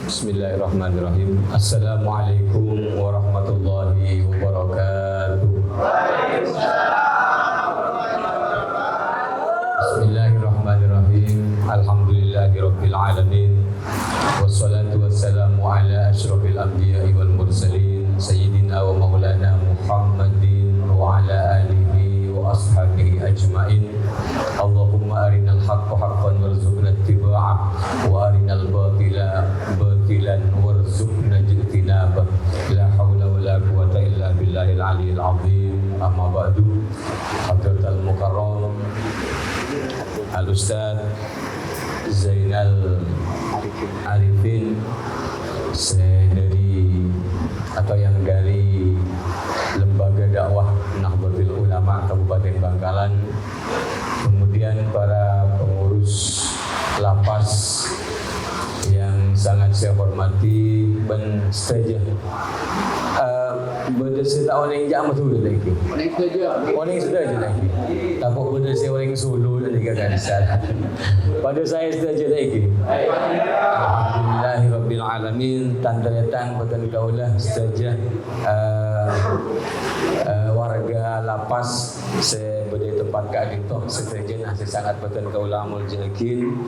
Bismillahirrahmanirrahim. Assalamualaikum warahmatullahi wabarakatuh. Bismillahirrahmanirrahim. Alhamdulillahirabbil alamin. Wassalatu wassalamu ala asyrafil anbiya'i wal mursalin sayyidina wa maulana Muhammadin wa ala alihi wa ashabihi ajmain. Allahumma arinal haqqa haqqan warzuqna ittiba'ah wa arinal batila batilan warzuqna ijtinabah. La haula wala quwwata illa billahil aliyyil azim. Amma ba'du. Hadratal mukarram Al-Ustaz Zainal Arifin dari Lembaga Dakwah Nahdlatul Ulama Kabupaten Bangkalan, kemudian para pengurus lapas yang sangat saya hormati dan setuju. Benda saya tak orang yang jam betul lagi. Orang yang setuju lagi. Tapi benda saya orang Solo lagi kan salah. Pada saya setuju lagi. Alhamdulillahirabbil alamin, tanda-tanda batan kaulah setuju warga lapas sebagai tempat keadaan itu seterusnya saya sangat batan kaulah muljakin.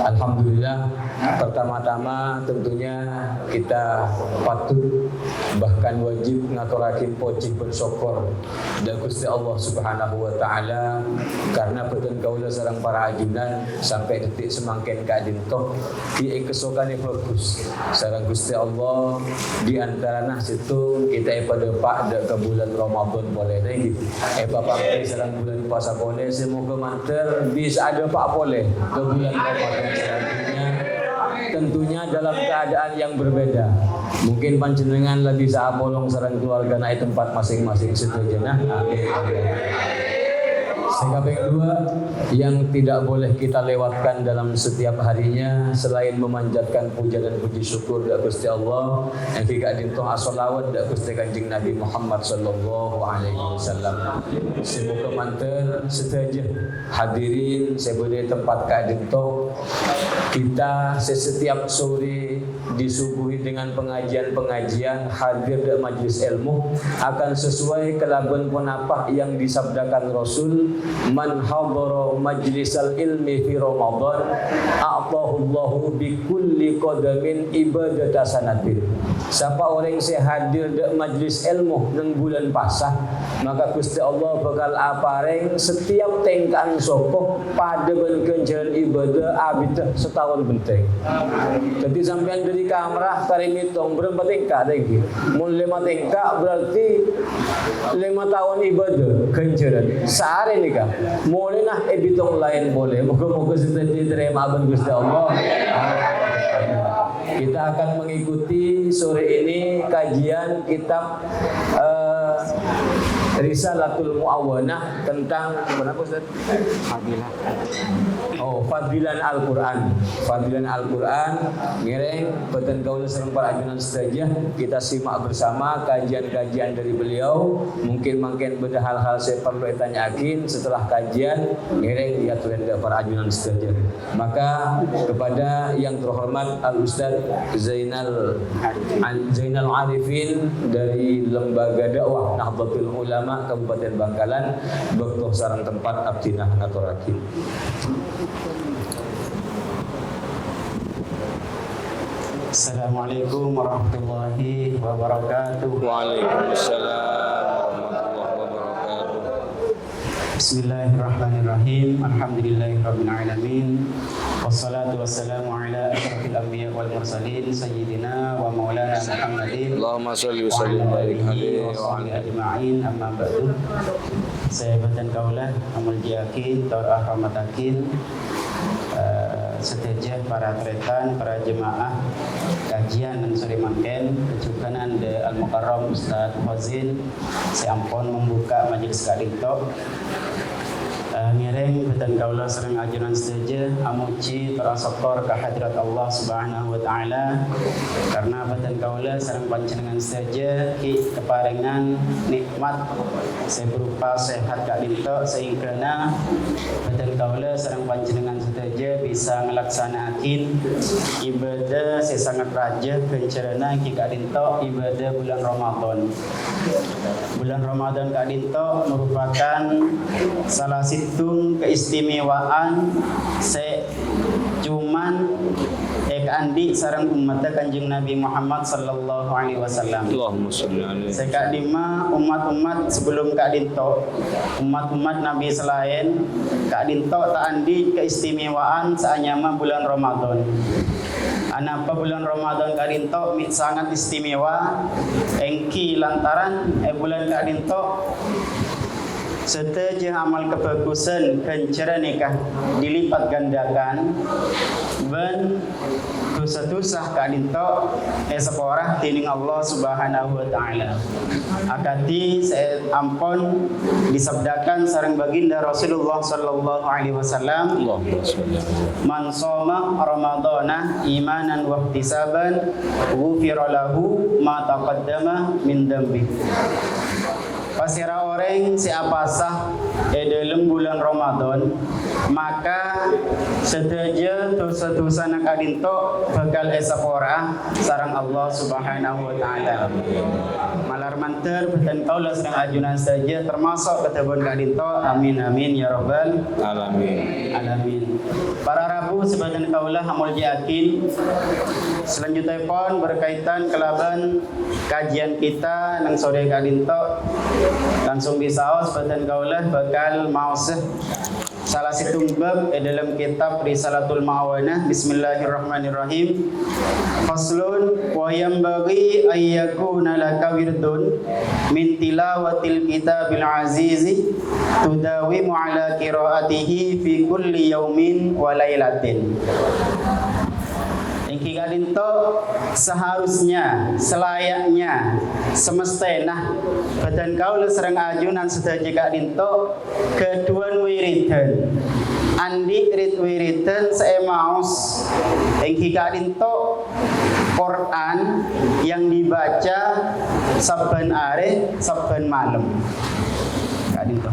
Alhamdulillah, pertama-tama tentunya kita patut bahkan wajib ngaturakin pojih bersyukur dan Gusti Allah Subhanahu wa taala karena batan kaula sareng para ajunan sampai detik semangken keadaan toh di kesokan yang bagus sareng Gusti Allah di antaranya situ kita pada pak ke bulan Ramadan boleh lagi bapak sareng bulan puasa boleh semoga manter bisa ada pak boleh ke bulan Ramadan selanjutnya tentunya dalam keadaan yang berbeda. Mungkin panjenengan lebih bisa bolong sareng keluarga naik tempat masing-masing seterusnya. Sehingga yang kedua yang tidak boleh kita lewatkan dalam setiap harinya selain memanjatkan puja dan puji syukur kepada Gusti Allah yang juga dintoh as-shalawat kepada Gusti Kanjeng Nabi Muhammad sallallahu alaihi wasallam. Semoga manten setuju hadirin sebagai tempat kadintoh kita setiap sore disuguhi dengan pengajian-pengajian hadir di majlis ilmu akan sesuai kelaban penapah yang disabdakan Rasul, man hadara majlisal ilmi fi Ramadan a'tahullahu bi kulli qadamin ibadata sanatin. Siapa orang yang hadir di majlis ilmu nang bulan pasah maka Gusti Allah bakal apareng setiap tengkaan sokoh pada benkenjalan ibadah abidah setahun benteng. Jadi sampean dari kamrah tarik hitung berapa tingkat lagi? Mun 5 tingkat berarti 5 tahun ibadah ganjaran. Sehari nih kak. Mulai nah hitung lain boleh. Moga-moga sudah diterima abang Gusti Allah. Kita akan mengikuti sore ini kajian kitab Risalatul Mu'awanah tentang apa Ustaz? Fadilah. Oh, Fadilan Al-Qur'an. Fadilan Al-Qur'an ngereng beten kaula sareng para ajunan sedaya kita simak bersama kajian-kajian dari beliau. Mungkin beda hal-hal saya perlu ditanyakin setelah kajian ngereng diaturin ke para ajunan sedaya. Maka kepada yang terhormat Al-Ustaz Zainal Arifin dari Lembaga Dakwah Nahdlatul Ulama Kabupaten Bangkalan bektoh sareng tempat abdinah ngaturakin. Assalamualaikum warahmatullahi wabarakatuh. Waalaikumsalam warahmatullahi wabarakatuh. Bismillahirrahmanirrahim. Alhamdulillahirabbil alamin. Wassalatu wassalamu ala asyrafil anbiya wal mursalin sayyidina wa maulana Muhammadin. Allahumma shalli wa sallim wa barik alaihi wa ala ajma'in. Amma ba'du. Saya batan kaulah amul yakin taur rahmatakin setelah para tretan, para jemaah kajian dan sore mangken kecukanan de Al-Mukarram Ustaz Fazil saya ampun membuka majelis kadinto ngereng betan kaulah serang ajunan setuju amuci terasokor ke hadirat Allah Subhanahu wa taala karena betan kaulah serang panjenengan setuju ki keparengan nikmat saya berupa sehat kadinto sehingga betan kaulah serang panjenengan setuju saja bisa ngelaksanakan ibadah sesangat raja kencerana Kak Dinto ibadah bulan Ramadan. Bulan Ramadan Kak Dinto merupakan salah satu keistimewaan cuman andi sarang umat Kanjeng Nabi Muhammad sallallahu alaihi wasallam. Allahumma shalli alaihi. Sekak dima umat-umat sebelum Kak Dinto, umat-umat Nabi selain Kak Dinto tak andi keistimewaan saanyama bulan Ramadan. Anapa bulan Ramadan Kak Dinto sangat istimewa engki lantaran bulan Kak Dinto serta amal kebagusan kencara nikah dilipat gandakan ben dosa-dosa Kak Dinto seporah tining Allah Subhanahu wa taala. Akati saya ampun disabdakan sareng baginda Rasulullah sallallahu alaihi wasallam, man shoma ramadhana imanan wa ihtisaban ghufira lahu ma taqaddama min dambi. Pasira orang siapa sah dalam bulan Ramadan maka setuju dosa-dosa nak adinto bakal esapora sarang Allah Subhanahu wa taala. Malar manter dan kaulah sedang ajunan saja termasuk ketebon kadinto. Amin amin ya rabbal alamin. Para Rabu sebagian kaulah hamul yakin selanjutnya pun berkaitan kelaban kajian kita nang sore kadinto langsung bisa sebagian kaulah bakal mau salah satu bab dalam kitab Risalatul Ma'awanah. Bismillahirrahmanirrahim. Faslun wa yanbaghi ay yakuna laka wirdun min tilawatil kitabil azizi tudawimu ala qiraatihi fi kulli yaumin wa lailatin. Engki kadinto seharusnya, selayaknya, semestena badan kaula serang ajunan sedaji kadinto kedua wiridan. Andi wiridan saya maus engki kadinto Quran yang dibaca saban are, saban malam. Kadinto.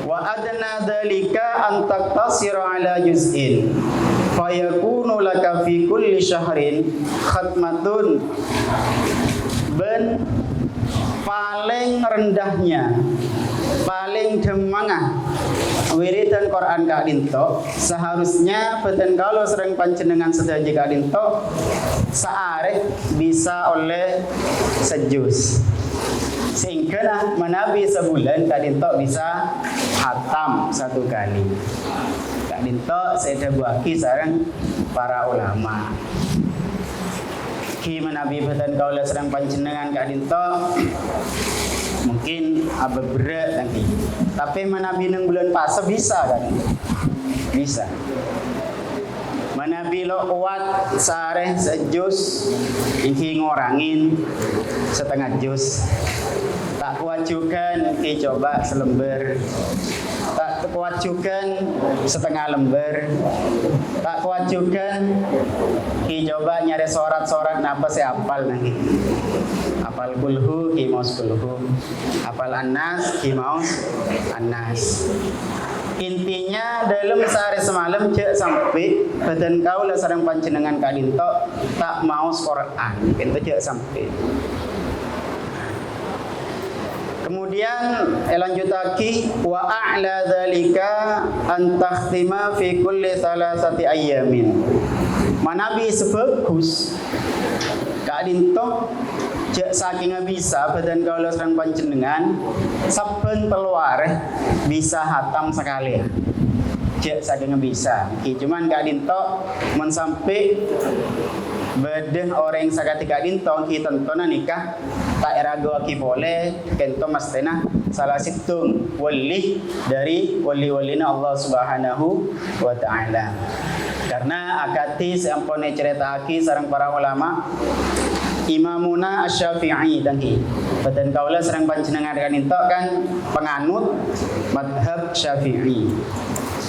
Wa adna dzalika an taqtasira ala juz'in fayakunu laka fi kulli syahrin khatmatun. Ben paling rendahnya, paling demangah wiridan Quran Kak Dinto seharusnya beten kalau sering panjenengan sedaji Kak Dinto searek bisa oleh sejus. Sehingga menabi sebulan Kak Dinto bisa hatam satu kali. Kak Dinto saya buaki sarang para ulama. Ki menabi beten kaulah serang panjenengan Kak Dinto mungkin abad berat nanti. Tapi menabi nang bulan puasa bisa kan? Bisa. Menabi lo kuat sare sejus iki ngorangin setengah jus. Tak kuat juga nanti coba selembar. Tak kuat juga setengah lembar. Tak kuat juga ki coba nyari sorat-sorat napa saya hafal nanti. Hafal kulhu ki maus kulhu. Hafal annas ki maus annas. Intinya dalam sehari semalam cek sampai badan kau lah sarang panjenengan Kak Dinto tak maus Quran. Itu cek sampai. Kemudian lanjut lagi wa a'la dzalika an takhtima fi kulli salasati ayyamin. Manabi sebagus Kak Dinto cek saking bisa badan kaula sareng panjenengan saben peluar bisa hatam sekali. Cek saking bisa. Ki cuman Kak Dinto mun sampai bedeh orang sakati Kak Dinto ki tentona nikah tak erago aki boleh kento mastena salah situng wali dari wali-walina Allah Subhanahu wa taala. Karena akati sampone cerita aki sareng para ulama Imamuna Asy-Syafi'i tangki. Badan kaula sareng panjenengan Kak Dinto kan penganut madhab Syafi'i.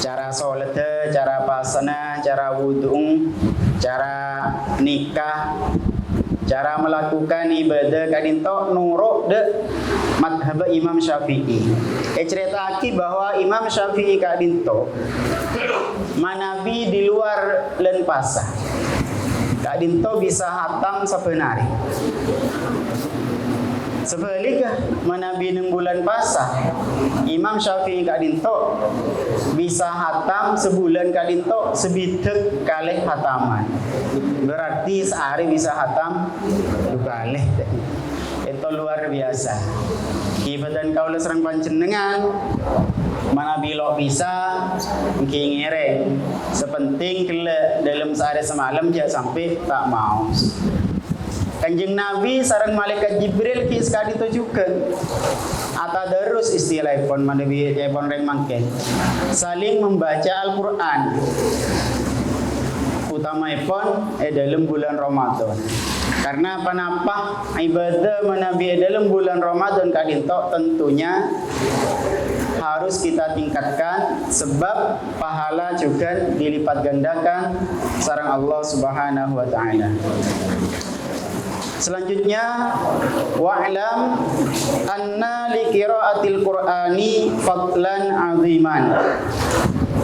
Cara sholat, cara pasana, cara wudhu, cara nikah, cara melakukan ibadah Kak Dinto nurut de madhab Imam Syafi'i. Cerita aki bahwa Imam Syafi'i Kak Dinto manabi di luar len pasah. Kak dinto bisa hatam sebenari. Sebaliknya manabi neng bulan pasah, Imam Syafi'i Kak dinto bisa hatam sebulan Kak dinto sebitek kalih hataman. Berarti sehari bisa hatam 2 kali. Itu luar biasa. Ibadan kaula serang panjenengan mana bilok bisa ngireng sepenting kele dalam sehari semalam dia sampai tak mau. Kanjeng Nabi sareng malaikat Jibril ki sekali itu juga ata terus istilah pon manabi pon reng mangke saling membaca Al-Qur'an utamaipun dalam bulan Ramadan. Karena panapa ibadah menabi dalam bulan Ramadan kadinto tentunya harus kita tingkatkan sebab pahala juga dilipat gandakan sareng Allah Subhanahu wa taala. Selanjutnya wa'lam anna li qiraatil Qur'ani fadlan 'aziman.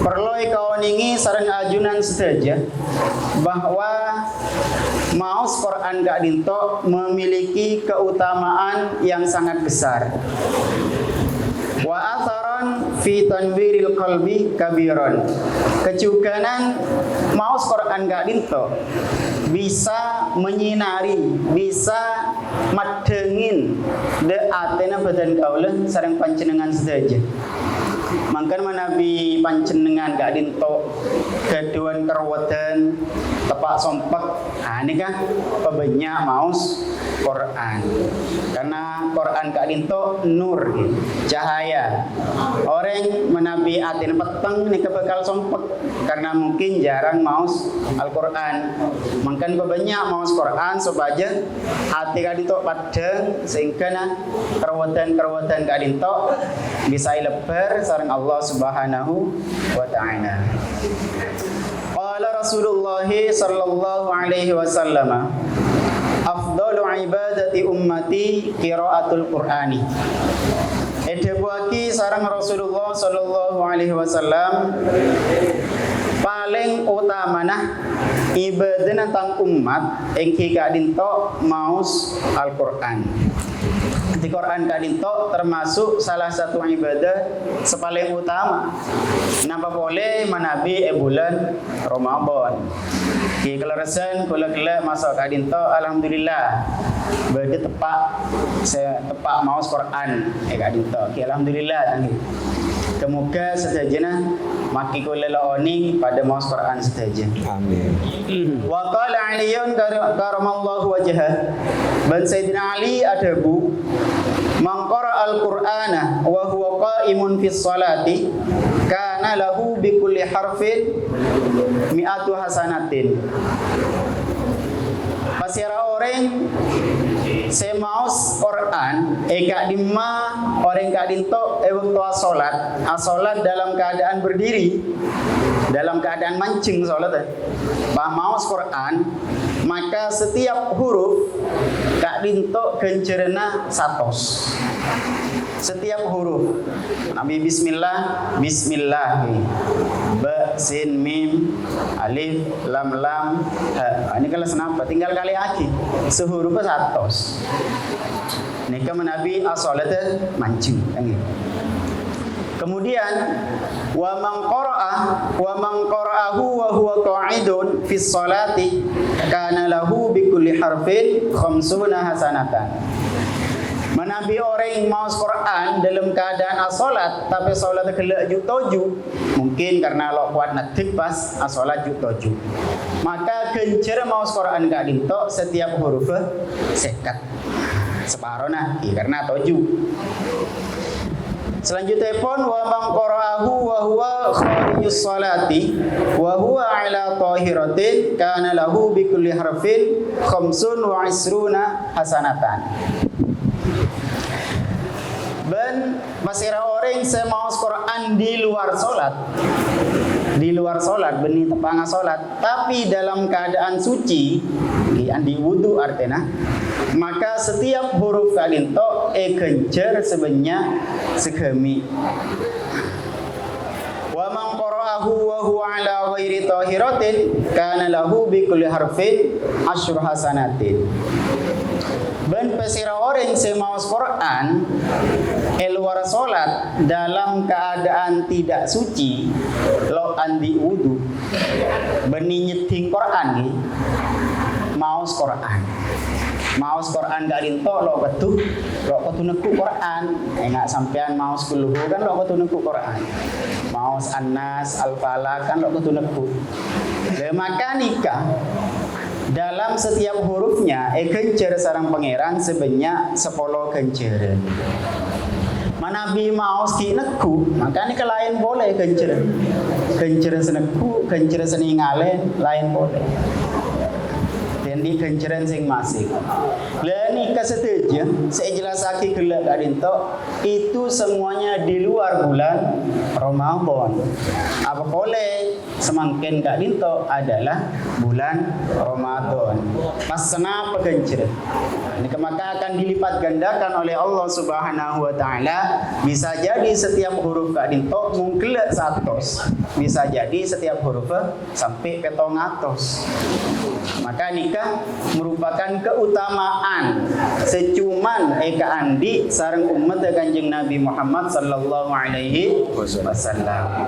Perloi kawaningi sareng ajunan saja bahwa maos Quran gak dinto memiliki keutamaan yang sangat besar. Wa atharan fi tanwiril qalbi kabiran. Kecukanan maos Quran gak dinto bisa menyinari, bisa madengin de atena badan kaula sareng panjenengan saja. Mangkan manabi panjenengan gak dinto keduan kerweten tepak sompek ini kan pebanyak maus Quran karena Quran gak dinto nur cahaya orang menabi atin peteng nih kebekal sompek karena mungkin jarang maus Al-Quran mangkan pebanyak maus Quran supaya hati gak dinto padeng sehingga kerweten gak dinto bisa lebar sareng Allah Subhanahu wa ta'ala. Qala Rasulullah sallallahu alaihi wasallam afdalu ibadati ummati qiraatul Qur'ani. Edebuaki sareng Rasulullah sallallahu alaihi wasallam paling utamana ibadah tentang umat engki kadinto maus Al-Qur'an. Di Quran kadinto termasuk salah satu ibadah sepaling utama. Napa boleh manabi bulan Ramadan. Ki kelarasan kula masuk kadinto alhamdulillah. Bade tepak saya tepak maos Quran kadinto. Ki alhamdulillah tanggi. Kemuka setajana maki kula laoni pada maos Quran setaja. Amin. Wa qala Aliyun karamallahu wajhah. Ban Sayyidina Ali adabu man qara al-Qur'ana wa huwa qa'imun fi sholati kana lahu bi kulli harfin mi'atu hasanatin. Pasira orang semaos Quran gak dimma orang gak dinto waktu asolat dalam keadaan berdiri dalam keadaan mancing salat maos Quran maka setiap huruf gak dinto gencerena 100 setiap huruf Nabi bismillah ba sin mim alif lam ha ini kalau senapa tinggal kali lagi sehurufnya 100 ini kan Nabi as-salatnya mancing kan gitu. Kemudian wa man qara'ahu wa huwa qa'idun fi sholati kana lahu bi kulli harfin 50 hasanatan. Manabi orang yang mau Quran dalam keadaan as-salat tapi salat kelak jutoju mungkin karena lo kuat natik pas as-salat jutoju maka gencer mau Quran gak dinto setiap huruf sekat separuh nah karena toju. Selanjutnya pun wa man qara'ahu wa huwa kharijus sholati wa huwa ala tahiratin kana lahu bi kulli harfin 25 hasanatan. Ben masira orang saya mau Quran di luar solat benih tepanga solat tapi dalam keadaan suci di wudu artinya maka setiap huruf kadinto gencer sebanyak segemi wa man qara'ahu qara'ahu wa huwa ala ghairi tahiratin kana lahu bi kulli harfin asyru hasanatin. Ben pesira orang semaus Quran luar solat dalam keadaan tidak suci lo andi wudu beni nyeting Quran ni maus Quran gak rinto lo ketu neku Quran enggak sampean maus kuluhu kan lo ketu neku Quran maus An-Nas Al-Falaq kan lo ketu neku maka nikah dalam setiap hurufnya kencer sarang pangeran sebanyak 10 kencer. Manabi maus ki neku, maka ni lain boleh kencer. Kencer seneku, kencer seningale lain boleh. Jadi kenceran sing masing. Lah ni kesetuju, saya jelasake kelak adinto itu semuanya di luar bulan Ramadan. Apa boleh semakin gak dinto adalah bulan Ramadan. Masna pekencer. Ini maka akan dilipat gandakan oleh Allah Subhanahu wa taala. Bisa jadi setiap huruf gak dinto mungkin 100. Bisa jadi setiap huruf sampai 700. Maka nikah merupakan keutamaan secuman eka andi sareng umat Kanjeng Nabi Muhammad sallallahu alaihi wasallam.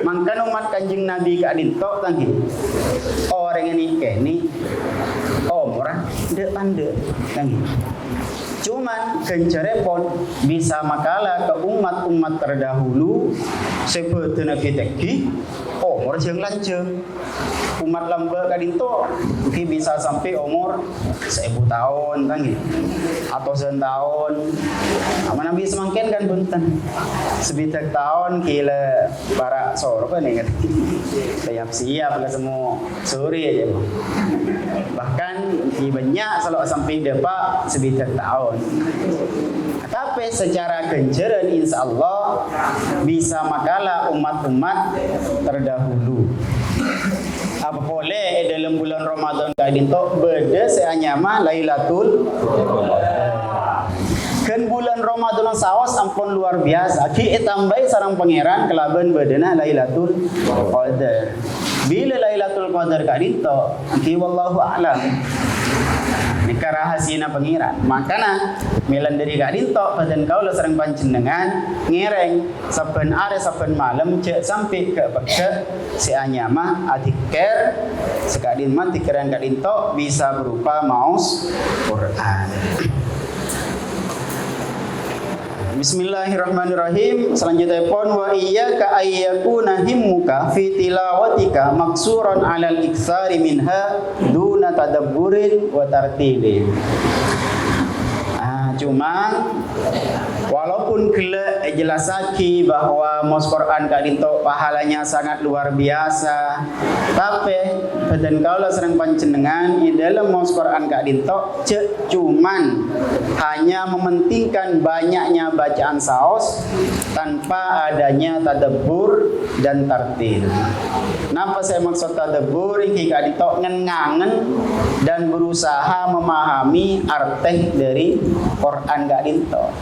Mangkan umat Kanjeng Nabi ka dinto tangki. Orang ini keni murah de pande tangki. Cuman kencerepon bisa makalah ke umat-umat terdahulu seperti Nabi Teki umur jeung lanceng umat lamba kadinto mungkin bisa sampai umur 1000 tahun kan gitu atau 1 tahun apa Nabi semakin kan bunten sebitak tahun kila para sorba nih kan siap lah semua sore aja bahkan banyak selalu sampai depa sebitak tahun tapi secara kenceran insya Allah bisa makalah umat-umat terdahulu. Apa boleh dalam bulan Ramadan kadin to beda seanyama Lailatul kan bulan Ramadan sawas ampun luar biasa ki tambai sarang pangeran kelaban bedana Lailatul Qadar. Bila Lailatul Qadar kadin to ki wallahu a'lam. Nika rahasiana pangeran. Makana milan dari kadin to padan kaula sareng panjenengan ngereng saben are saben malam cek sampai ke baksa si anyama adiker sekadin mati keren kadin to bisa berupa maus Quran. Bismillahirrahmanirrahim. Selanjutnya pun wa iyyaka ayyakuna himmuka fi tilawatika maksuran 'alal iksari minha duna tadabburin wa tartilin. Cuma walaupun kelak jelasaki bahwa mos Quran kadinto pahalanya sangat luar biasa, tapi badan kaula sering panjenengan di dalam mos Quran kadinto cuman hanya mementingkan banyaknya bacaan saos tanpa adanya tadabbur dan tartil. Napa saya maksud tadabbur iki kadinto ngengangen dan berusaha memahami arti dari Quran gak dinto.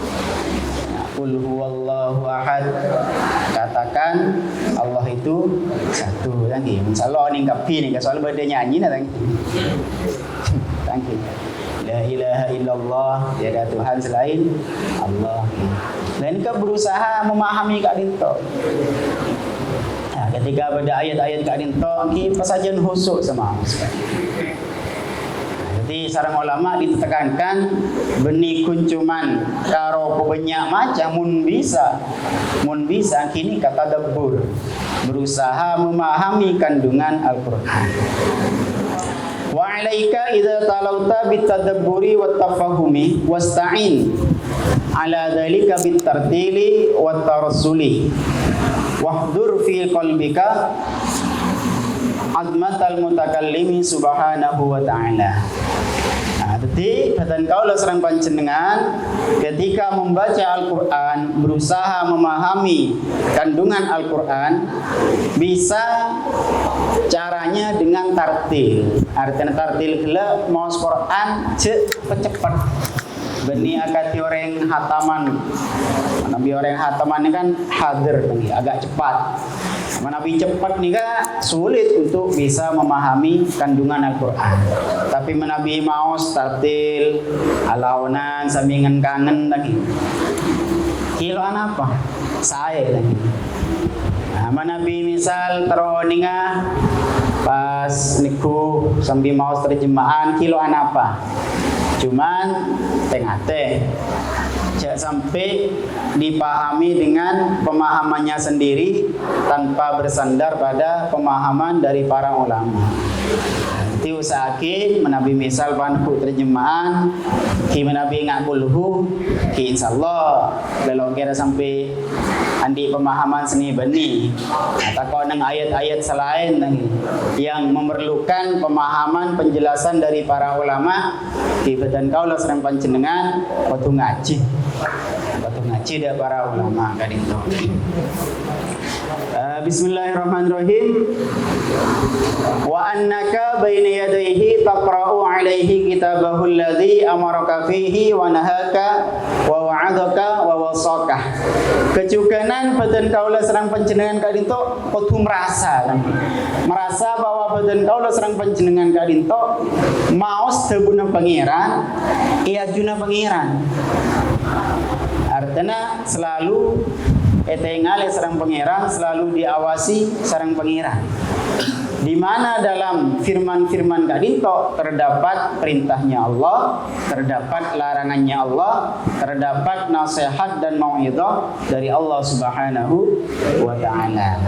Qul huwallahu ahad. Katakan Allah itu satu. Tangki. Insyaallah ning kapi ni soal beda nyanyi na tangki. Tangki. La ilaha illallah, tiada Tuhan selain Allah. Dan kita berusaha memahami gak dinto. Nah, ketika pada ayat-ayat gak dinto, kita saja husuk sama Jadi sarang ulama ditekankan benih kuncuman karo banyak macam mun bisa kini kata tadabbur berusaha memahami kandungan Al-Qur'an. Wa 'alaika idza talauta bitadabburi wat tafahumi wasta'in 'ala dzalika bitartili wat tarassuli wahdur fi qalbika azmatal mutakallimi subhanahu wa ta'ala. Jadi badan kaula sareng panjenengan ketika membaca Al-Qur'an berusaha memahami kandungan Al-Qur'an bisa caranya dengan tartil. Artinya tartil gela maos Qur'an cepat. Beni akati orang hataman. Nabi orang hataman ini kan hadir, agak cepat. Nabi cepat nih kan sulit untuk bisa memahami kandungan Al-Quran. Tapi Nabi mau tartil, alaunan, sambingan kangen lagi. Kiloan apa? Saya lagi. Nah, Nabi misal teroninga pas niku sambil mau terjemahan kiloan apa? Cuman tengah-teh jangan sampai dipahami dengan pemahamannya sendiri tanpa bersandar pada pemahaman dari para ulama. Nanti usahakan menabi misal panku terjemahan ki menabi ngakbulhu ki insyaallah kalau kira sampai andi pemahaman seni beni atau kau neng ayat-ayat selain yang memerlukan pemahaman penjelasan dari para ulama ki badan kau lah serang panjenengan waktu ngaji dah para ulama kan itu. Bismillahirrahmanirrahim. Wa annaka baina yadayhi taqra'u 'alaihi kitabahu alladhi amaraka fihi wa nahaka wa wa'adaka wa wasaka. Kecukanan badan kaula serang panjenengan kadinto kudu merasa bahwa badan kaula serang panjenengan kadinto maos tebuna pangeran iya juna pangeran. Artinya selalu etengale sareng pangeran, selalu diawasi sareng pangeran. Di mana dalam firman-firman kadinto terdapat perintahnya Allah, terdapat larangannya Allah, terdapat nasihat dan mau'izah dari Allah Subhanahu wa taala.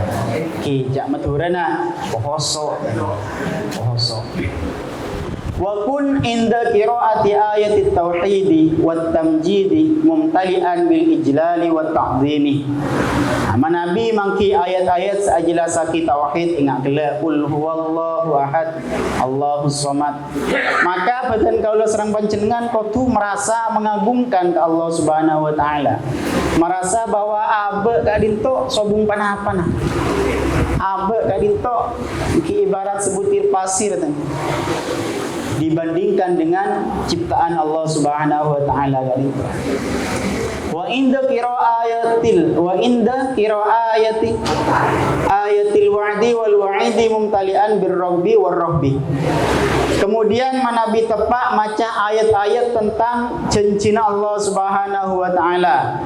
Ki jak maturana pohoso. Wa kun inda qiraati ayati tauhidi wat tamjidi mumtalian bil ijlali wat ta'zimi. Nabi mangki ayat-ayat sajelasaki tauhid ingat gela qul huwallahu ahad Allahus samad. Maka badan kaula sareng panjenengan kudu merasa mengagungkan ke Allah Subhanahu wa taala. Merasa bahwa abe kadinto sobung panah-panah. Abe kadinto ki ibarat sebutir pasir dibandingkan dengan ciptaan Allah Subhanahu wa taala tadi. Wa inda qira'ayati ayatil wa'di wal wa'idi mumtalian birrabbi warrahbi. Kemudian Nabi tepak maca ayat-ayat tentang janjina Allah Subhanahu wa taala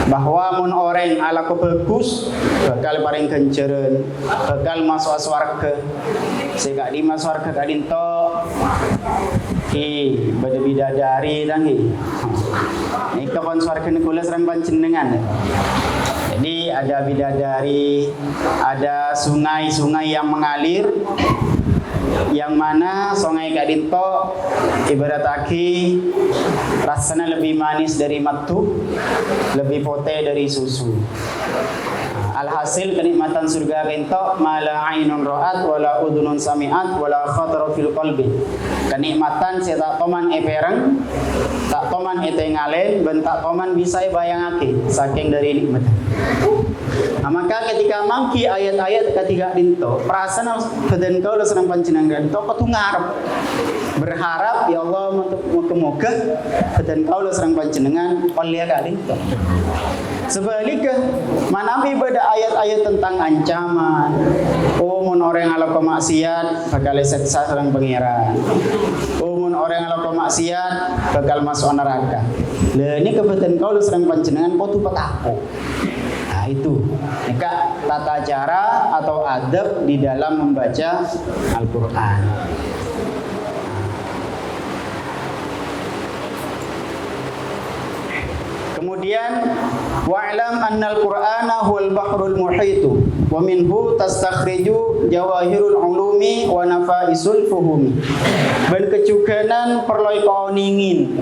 bahwa mun orang ala kebagus bakal paring ganjaran, bakal masuk swarga. Sehingga di masuk swarga kadinto ki bidadari tangi. Ini kapan swarga nikula sareng panjenengan. Jadi ada bidadari, ada sungai-sungai yang mengalir, yang mana sungai kadinto ibarat aki rasanya lebih manis dari matu, lebih pote dari susu. Alhasil kenikmatan surga kento mala ainun ra'at wala udunun sami'at wala khatara fil qalbi. Kenikmatan tak toman epereng, tak toman etengalen, ben tak toman bisa bayangake saking dari nikmat. Nah, maka ketika mangki ayat-ayat ketiga dinto, perasaan badan kau lah senang panjenengan dinto kudu ngarep. Berharap ya Allah moga-moga badan kau lah senang panjenengan oleh kak dinto. Sebaliknya, Nabi pada ayat-ayat tentang ancaman. Oh, mun orang ala maksiat bakal seksa sareng pangeran. Oh, mun orang ala maksiat bakal masuk neraka. Lah ini kebetulan kau sareng panjenengan kudu petako. Nah, itu. Nika tata cara atau adab di dalam membaca Al-Qur'an. Kemudian wa'lam annal qur'ana huwal bahrul muhitu wa minhu tastakhriju jawahirul ulumi wa nafaisul fuhumi. Ben kecukanan perloi kaoningin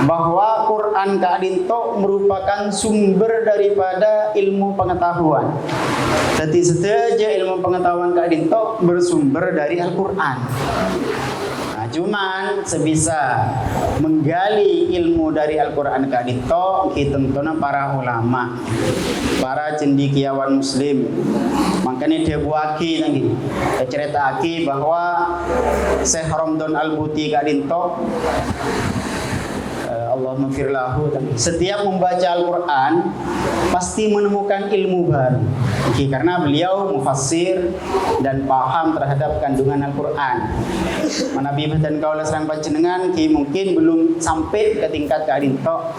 bahwa Quran kadinto merupakan sumber daripada ilmu pengetahuan. Jadi setiap ilmu pengetahuan kadinto bersumber dari Al-Qur'an. Cuman sebisa menggali ilmu dari Al-Quran kadito tentunya para ulama, para cendekiawan muslim. Makanya dia buaki lagi, cerita aki bahwa Syekh Ramdan Al-Buti kadito Allahumma firlahu. Setiap membaca Al-Quran pasti menemukan ilmu baru. Karena beliau mufassir dan paham terhadap kandungan Al-Quran. Manabi dan kaula sareng panjenengan ki mungkin belum sampai ke tingkat kadinto.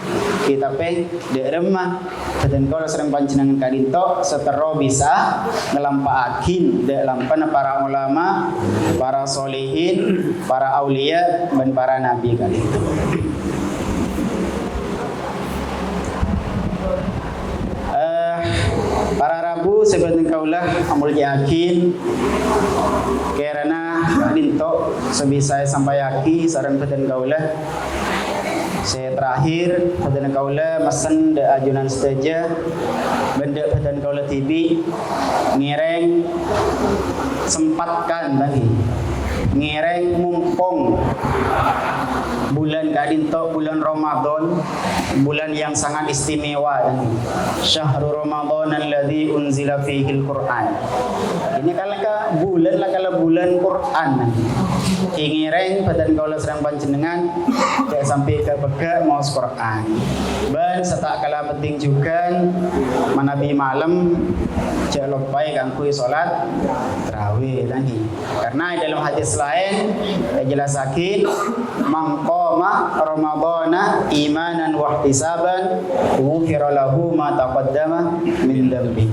Kita pe de remah dan kaula sareng panjenengan kadinto setero bisa ngelampaakin de lampana para ulama, para solihin, para aulia dan para nabi kadinto. Para Rabu sebenarnya kaulah amul yakin karena dinto sebisa sampai yaki sareng badan kaulah. Saya terakhir badan kaulah mesen de ajunan seteja benda badan kaulah tibi ngireng sempatkan lagi ngireng mumpung bulan kadinto bulan Ramadan, bulan yang sangat istimewa dan syahrul Ramadan alladzi unzila fihi al-Qur'an. Ini kalau bulan Quran. Ingireng badan kaula serang panjenengan tidak sampai ke bega mau Quran. Dan serta kala penting juga manabi malam jangan lupa kangkui salat tarawih lagi. Karena dalam hadis lain dijelasakin maqama ramadhana imanan wa ihtisaban ghufira lahu ma taqaddama min dhanbi.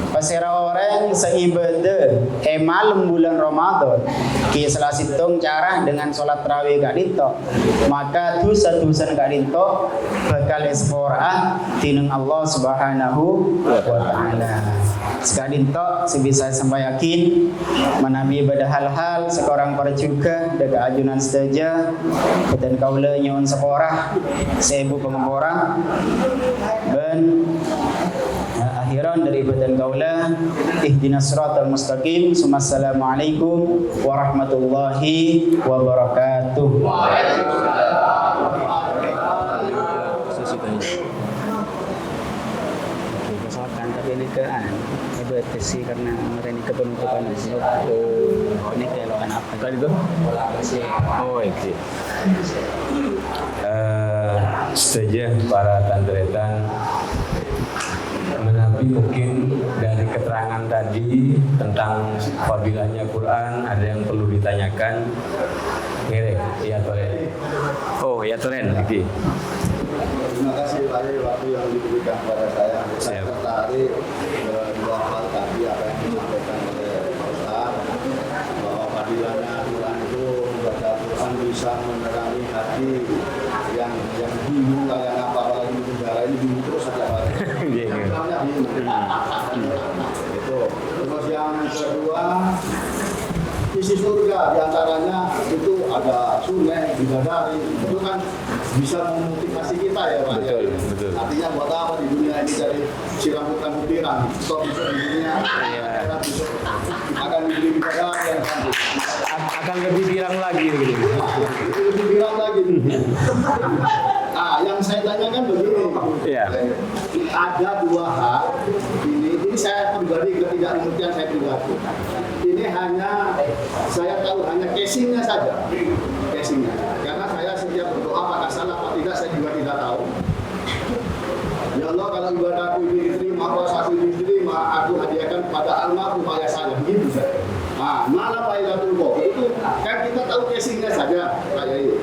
Pasira orang seibadah malam bulan Ramadan ki salah situng cara dengan salat tarawih kadito maka dosa-dosa kadito bakal dispora tineng Allah Subhanahu wa taala. Sekadinto sebisa sampai yakin menabi ibadah hal-hal sekarang para juga daga ajunan sedaja dan kaula nyon sekorah sebu pengempora dan akhiran dari badan kaula ihdinas siratal mustaqim. Assalamualaikum warahmatullahi wabarakatuh. Tapi ini berarti karena ini kepenutupan ini kelolaan apa tadi tuh? Oh itu. Saja para tantretan menabi mungkin dari keterangan tadi tentang fadilahnya Quran ada yang perlu ditanyakan. Ngerek, ya Toren. Oh ya Toren, oke. Terima kasih pada waktu yang diberikan kepada saya. Saya tertarik dua hal tadi apa yang disampaikan oleh Pak Ustaz bahwa fadilahnya Quran itu membaca Quran bisa menerangi hati yang bingung kayak apa apalagi di negara ini bingung terus saja Pak. Itu. Terus yang kedua isi surga diantaranya itu ada sungai, bidadari, itu kan bisa memotivasi kita ya Pak. Betul, ya. Betul. Artinya buat apa di dunia ini cari si rambut-rambut pirang, toh bisa di dunia akan diberi bidadari yang cantik. Akan lebih pirang lagi gitu. Lebih pirang lagi. Nah, yang saya tanyakan begini, Iya. ada dua hal. Ini saya pribadi tidak pengertian saya pribadi. Ini hanya saya tahu hanya casingnya saja, casingnya. Karena saya setiap berdoa apakah salah atau tidak saya juga tidak tahu. Ya Allah kalau ibadahku ini diterima, puasaku ini diterima, aku hadiahkan kepada almarhum ayah saya. Begitu saja. Nah, malah Lailatul Qadar itu kan kita tahu casingnya saja kayak ini.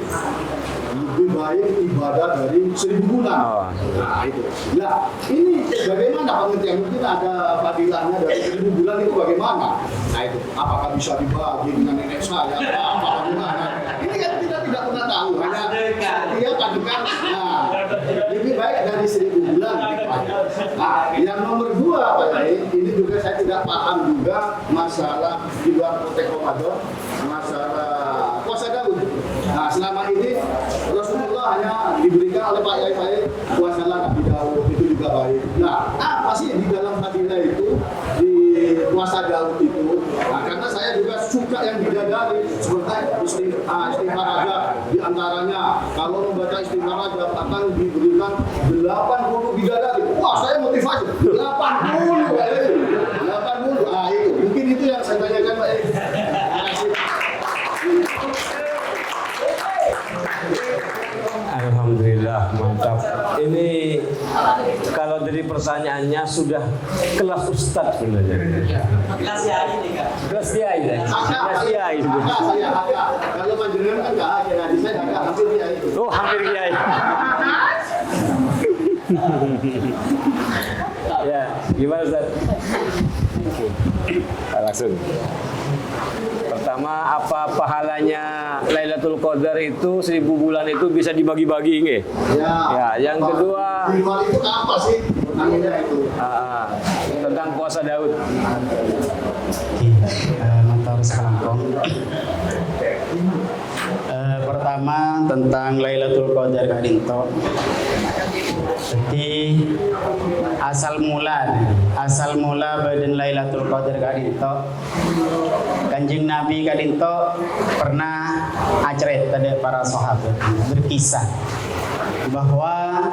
Lebih baik ibadah dari 1000 bulan. Nah itu. Nah ini bagaimana pengertian mungkin ada fadilahnya dari 1000 bulan itu bagaimana? Nah itu. Apakah bisa dibagi dengan nenek saya? Apa bagaimana? Ini kan kita tidak pernah tahu. Hanya dia katakan. Nah lebih baik dari 1000 bulan. Nah yang nomor 2 Pak Yai, ini juga saya tidak paham juga masalah di luar konteks Ramadan, masalah puasa Daud. Nah selama ini Rasulullah hanya diberikan oleh Pak Yai puasalah Nabi Daud itu juga baik. Nah apa sih di dalam fadilah itu di puasa Daud itu? Nah karena saya juga suka yang bidadari seperti istighfar aja di antaranya kalau membaca istighfar aja akan diberikan 80 bidadari. Wah saya motivasi 80 nah itu mungkin itu yang saya tanyakan Pak Yai. Alhamdulillah. pertanyaannya sudah kelas ustadz sebenarnya. Kelas ya ini Kak. Kelas kiai ya. Kelas kiai. Saya agak, kalau panjenengan kan nggak ada, jadi saya agak hampir dia itu. Oh, hampir kiai. Ya, gimana Ustaz? Langsung. Pertama, apa pahalanya Lailatul Qadar itu 1000 bulan itu bisa dibagi-bagi nggih? Ya, yang kedua Di luar itu apa sih? Namanya itu. Tentang puasa Daud. Motor sekampung. Pertama tentang Lailatul Qadar kadinto. Jadi asal mula badan Lailatul Qadar kadinto. Kanjeng Nabi kadinto pernah acret pada para sahabat berkisah bahwa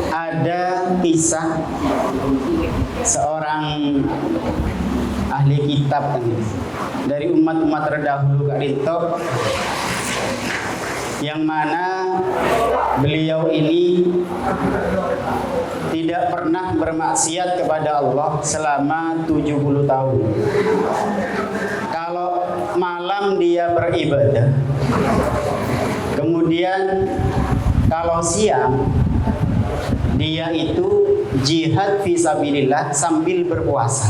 ada kisah seorang ahli kitab dari umat-umat terdahulu kadinto yang mana beliau ini tidak pernah bermaksiat kepada Allah selama 70 tahun. Kalau malam dia beribadah, kemudian kalau siang dia itu jihad fisabilillah sambil berpuasa.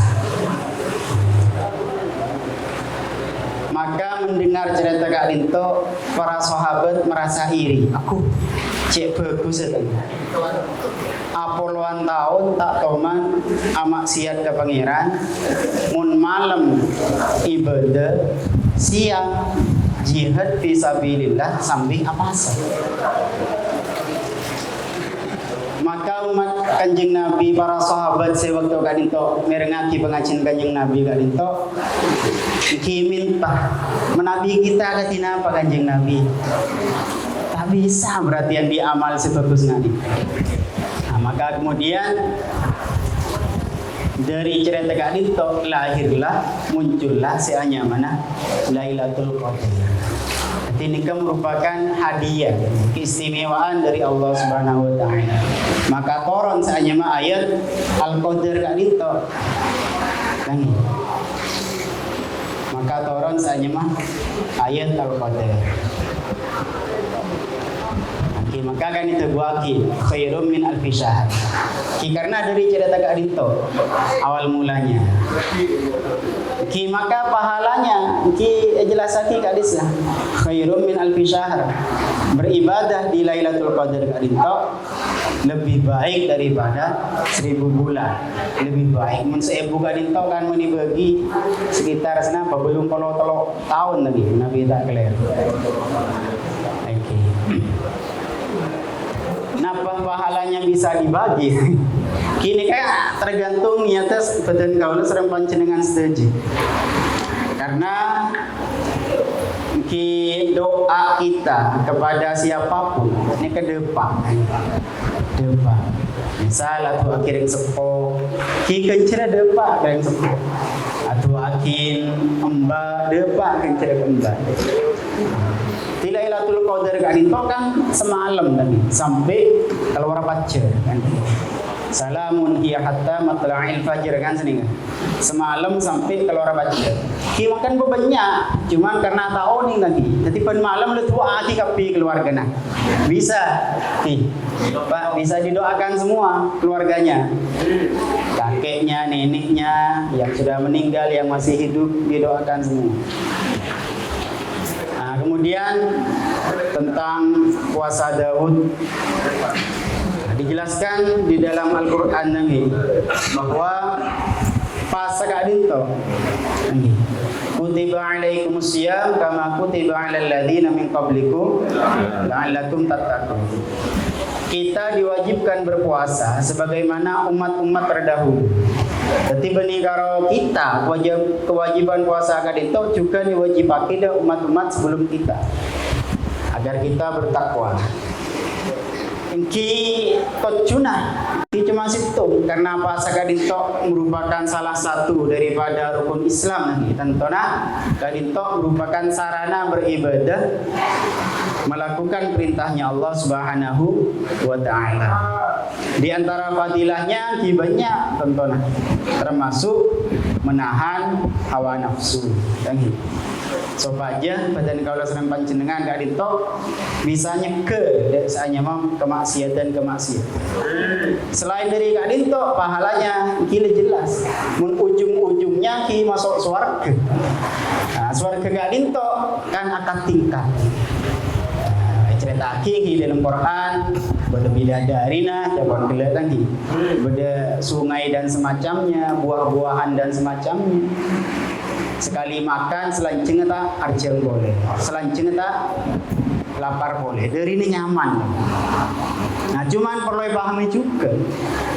Maka mendengar cerita Kak Linto, para sahabat merasa iri. Aku cek bagus itu. Apoluan tahun tak toman amak siat ke pangeran. Mun malam ibadah, siang jihad fisabilillah sambil apasa. Maka umat Kanjeng Nabi, para sahabat sewaktu kadinto merengaki pengajian Kanjeng Nabi kadinto minta menabi kita katina apa Kanjeng Nabi. Tak bisa berarti yang diamal sebagus nanti. Nah, maka kemudian dari cerita kadinto lahirlah, muncullah seanya mana Lailatul Qadar. Ini merupakan hadiah, keistimewaan dari Allah Subhanahu wa taala. Maka koron saja ayat Al-Qadar kadinto. Maka toron saja ayat Al-Qadar. Oke, maka kan itu buaki khairum min alfi syahr. Karena dari cerita kadinto awal mulanya. Maka pahalanya jelasaki kadisnya khairum min alfi syahr. Beribadah di Lailatul Qadar kadinto lebih baik daripada 1000 bulan. Lebih baik mun 1000 kadinto kan mun dibagi sekitar senapa belum kalau tahun lagi Nabi tak kelar. Oke. Napa pahalanya bisa dibagi? Kini kayak tergantung niatnya badan kaula serang panjenengan setuju. Karena doa kita kepada siapapun ini ke depan. Misal atau akiring sepo, kencera depan akiring sepo, atau akin emba depan kencera emba. Lailatul Qadar kadinto kan semalam tadi sampai keluar baca kan. Salamun hiya hatta matla'il fajr kan sini kan. Semalam sampai keluar baca. Makan banyak, cuman karena tahu nih lagi. Jadi pen malam lu tua hati kapi keluarga nah. Bisa. Pak, bisa didoakan semua keluarganya. Kakeknya, neneknya, yang sudah meninggal, yang masih hidup didoakan semua. Kemudian tentang puasa Daud dijelaskan di dalam Al-Quran ini bahwa puasa kadinto kutiba alaikumus syiyam kama kutiba alal ladzina min qablikum la'allakum tattaqun. Kita diwajibkan berpuasa sebagaimana umat-umat terdahulu. Jadi benih karo kita kewajiban puasa kadinto juga diwajibkan pada umat-umat sebelum kita agar kita bertakwa. Ki kocuna cuma situ karena apa sakadinto merupakan salah satu daripada rukun Islam tentona kadinto merupakan sarana beribadah melakukan perintahnya Allah Subhanahu wa taala. Di antara fadilahnya banyak tentona termasuk menahan hawa nafsu. Supaya badan kaula sareng panjenengan gak ditok bisa nyeke desanya kemaksiatan. Selain dari gak ditok pahalanya kile jelas. Mun ujung-ujungnya ki masuk surga. Nah, surga gak ditok kan akan tingkat. Cerita ki dalam Quran beda bidadari nah dapat kelihatan ki beda sungai dan semacamnya, buah-buahan dan semacamnya. Sekali makan selanceng tak arjeng boleh, selanceng tak lapar boleh. Dari ini nyaman. Nah, cuman perlu dipahami juga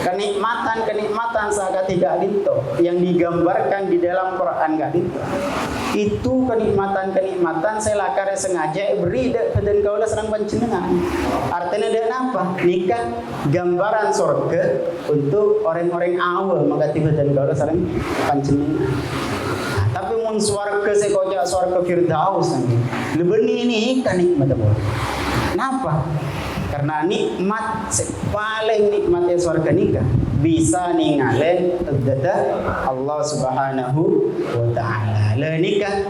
kenikmatan sahaja tidak dito yang digambarkan di dalam Quran gak dito. Itu kenikmatan saya lakar sengaja beri dan kaulah serang panjenengan. Artinya dia apa? Nikah gambaran surga untuk orang-orang awal maka tiba dan kaulah serang panjenengan. Tapi mun swarga sekoja swarga firdaus lebih ini kan nikmat apa? Kenapa? Karena nikmat paling nikmatnya swarga nikah bisa ningalen dada Allah Subhanahu wa taala. Le nikah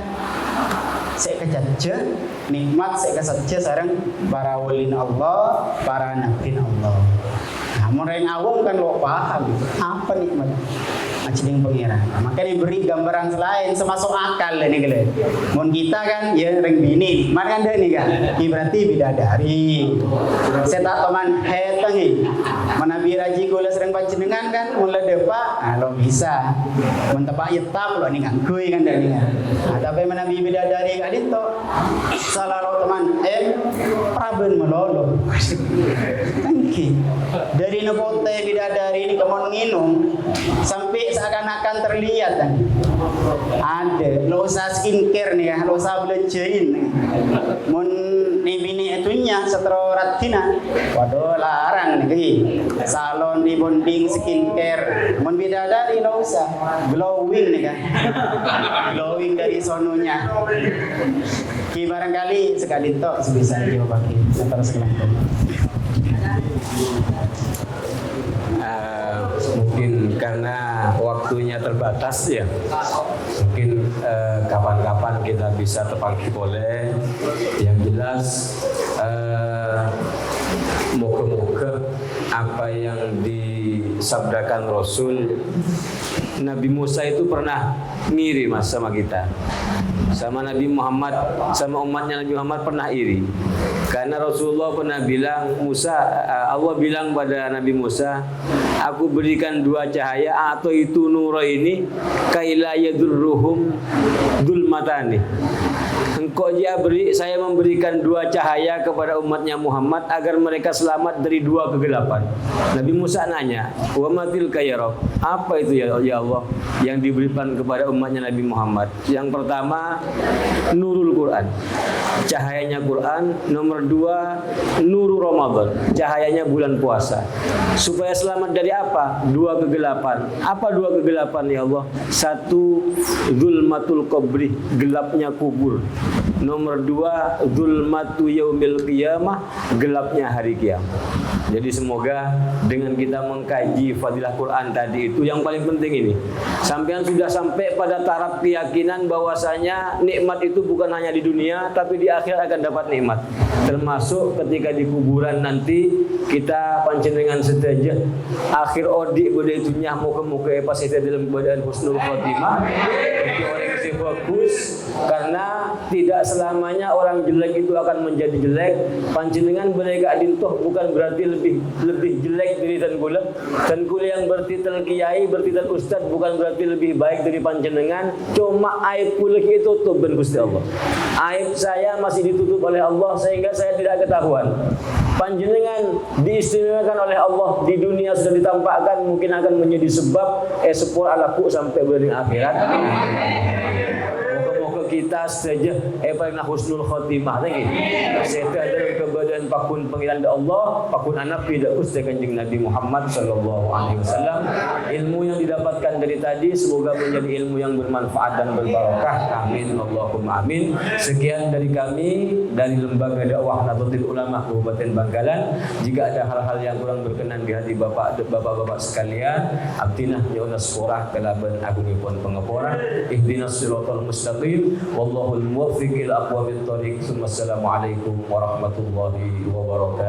saya kejaja nikmat saya kesaja sareng para walin Allah, para nabi Allah. Nah, orang awam kan lo paham apa nikmat Aciding pengira. Makanya diberi gambaran selain semasuk akal ini kalian. Mun kita kan ya reng bini, mana ada nih kan? Ini berarti bidadari. Saya tak teman hetangi. Mana biraji gula sering panjenengan kan mulai depa, lo bisa. Mun tepak yetap lo nih kan kui kan dari kan. Tapi mana bidadari kan itu salah lo teman praben melolo. Tangki. Dari nepote bidadari ini kemon nginum sampai seakan-akan terlihat kan. Ada, lo usah skincare nih ya, lo usah belanjain. Mun nih bini itunya setero ratina, waduh larang nih, salon di bonding skincare. Mun bidadari lo usah glowing nih kan, glowing dari sononya. Ki barangkali sekali tok sebisa dia pakai setero sekelompok. Mungkin karena waktunya terbatas ya, mungkin kapan-kapan kita bisa terpanggil boleh. Yang jelas moga-moga apa yang disabdakan Rasul, Nabi Musa itu pernah ngiri mas sama kita, sama Nabi Muhammad, sama umatnya Nabi Muhammad pernah iri. Karena Rasulullah pernah bilang, Allah bilang pada Nabi Musa, aku berikan dua cahaya atau itu nura ini kaila yadurruhum dzulmatani. Engkau saya memberikan dua cahaya kepada umatnya Muhammad agar mereka selamat dari dua kegelapan. Nabi Musa nanya, wa matil kayyarab, apa itu ya Allah yang diberikan kepada umatnya Nabi Muhammad? Yang pertama nurul Quran, cahayanya Quran. Nomor dua nurul Ramadan, cahayanya bulan puasa. Supaya selamat dari apa? Dua kegelapan. Apa dua kegelapan ya Allah? Satu zulmatul qabri, gelapnya kubur. Nomor dua zulmatu yaumil qiyamah, gelapnya hari kiamat. Jadi semoga dengan kita mengkaji fadilah Quran tadi itu yang paling penting ini, sampean sudah sampai pada taraf keyakinan bahwasanya nikmat itu bukan hanya di dunia tapi di akhirat akan dapat nikmat. Termasuk ketika di kuburan nanti kita panjenengan sedaja akhir odik pada itu nyah muka-muka pas kita dalam keadaan husnul khotimah. Itu orang yang bagus, karena tidak selamanya orang jelek itu akan menjadi jelek. Panjenengan mereka dintoh bukan berarti lebih jelek dari dan kuliah yang bertitel kiai, bertitel ustad bukan berarti lebih baik dari panjenengan. Cuma aib kuliah itu tutup ben Gusti Allah. Aib saya masih ditutup oleh Allah sehingga saya tidak ketahuan. Panjenengan diistimewakan oleh Allah di dunia sudah ditampakkan, mungkin akan menjadi sebab sepur alaku sampai bering akhirat. kita saja paling husnul khotimah lagi. Saya ada keberadaan pakun panggilan Allah, pakun anak tidak usai kanjeng Nabi Muhammad sallallahu alaihi wasallam. Ilmu yang didapatkan dari tadi semoga menjadi ilmu yang bermanfaat dan berbarokah. Amin Allahumma amin. Sekian dari kami dari Lembaga Dakwah Nahdlatul Ulama Kabupaten Bangkalan. Jika ada hal-hal yang kurang berkenan di hati bapak-bapak sekalian, abdinah nyuwun sepurah kalaban agungipun pangapura. Ihdinas siratal mustaqim. Wallahul muwaffiq ila aqwamit thoriq. Wassalamualaikum warahmatullahi wabarakatuh.